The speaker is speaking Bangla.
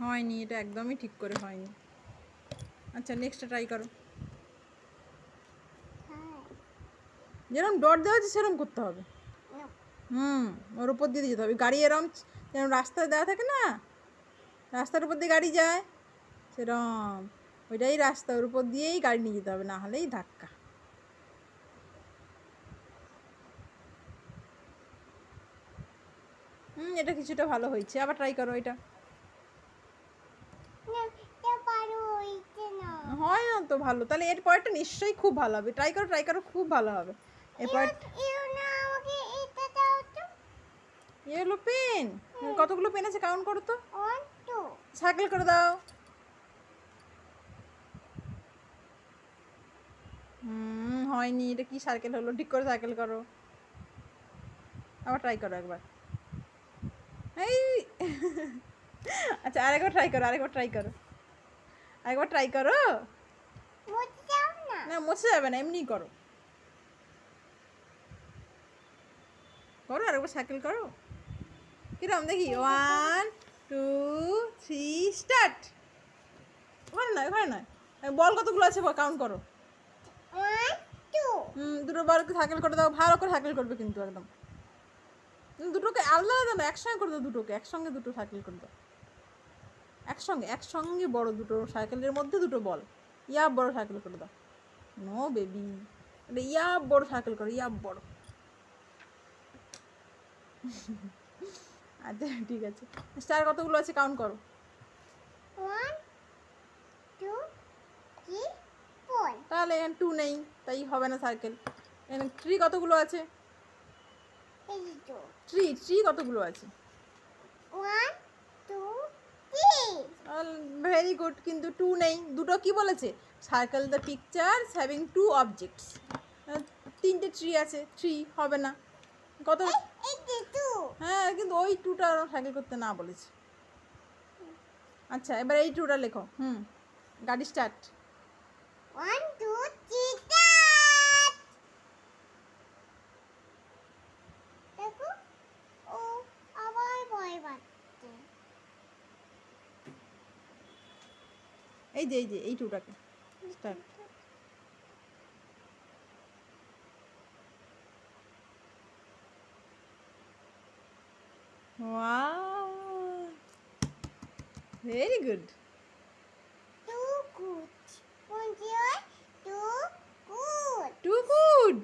হয়নি, এটা একদমই ঠিক করে হয়নি। আচ্ছা নেক্সটটা ট্রাই করো। যেরকম ডট দেওয়া আছে সেরকম করতে হবে। ওর উপর দিয়ে যেতে হবে। গাড়ি এরম যেরকম রাস্তায় দেওয়া থাকে না, রাস্তার উপর দিয়ে গাড়ি যায় সেরম, ওইটাই রাস্তা, ওর উপর দিয়েই গাড়ি নিয়ে যেতে হবে, না হলেই ধাক্কা। এটা কিছুটা ভালো হয়েছে, আবার ট্রাই করো এটা। হয় না তো ভালো, তাহলে এর পরেরটা নিশ্চয়ই খুব ভালো হবে। ট্রাই করো ট্রাই করো, খুব ভালো হবে। এরপর ইয়েলো পেন, কতগুলো পেন আছে কাউন্ট করো তো। সার্কেল করে দাও। হয়নি, এটা কি সার্কেল হলো? ঠিক করে সার্কেল করো, আবার ট্রাই করো একবার। এই আচ্ছা আরেকবার ট্রাই করো, আরেকবার ট্রাই করো, আরেকবার ট্রাই করো। না মুছে যাবে না, এমনি করো, করো আরেকবার সার্কেল করো। কিরম দেখি, 1 2 3 স্টার্ট। ওখানে নয়, ওখানে নয়, বল কতগুলো আছে কাউন্ট করো। দুটো বলকে সার্কেল করে দাও, ভালো করে সার্কেল করবে কিন্তু একদম, দুটোকে আলাদা আলাদা না, একসঙ্গে করে দাও, দুটোকে একসঙ্গে দুটো সার্কেল করে দাও, একসঙ্গে একসঙ্গে বড় দুটো সার্কেলের মধ্যে দুটো বল, ইয়াব বড় সার্কেল করে দাও। নো বেবি, এটা ইয়াব বড় সার্কেল করো, ইয়াব বড়। আচ্ছা ঠিক আছে, স্টার কতগুলো আছে কাউন্ট করো। 1 2 3 4। তাহলে এখানে 2 নেই, তাই হবে না সার্কেল। এখানে 3 কতগুলো আছে? এই তো 3 কতগুলো আছে? 1 2 3। ভেরি গুড, কিন্তু 2 নেই। দুটো কি বলেছে? Circle the pictures having 2 objects. 3টে ট্রি আছে, 3 হবে না। কত? হ্যাঁ, কিন্তু ওই 2টা সার্কেল করতে না বলেছে। আচ্ছা এবার এই 2টা লেখো। গাড়ি স্টার্ট। 1 2 3 স্টার্ট। দেখো, ও আবার ভয় পাচ্ছে। এই যে এই 2টাকে start. Wow, very good. Too good. Too good. Too good.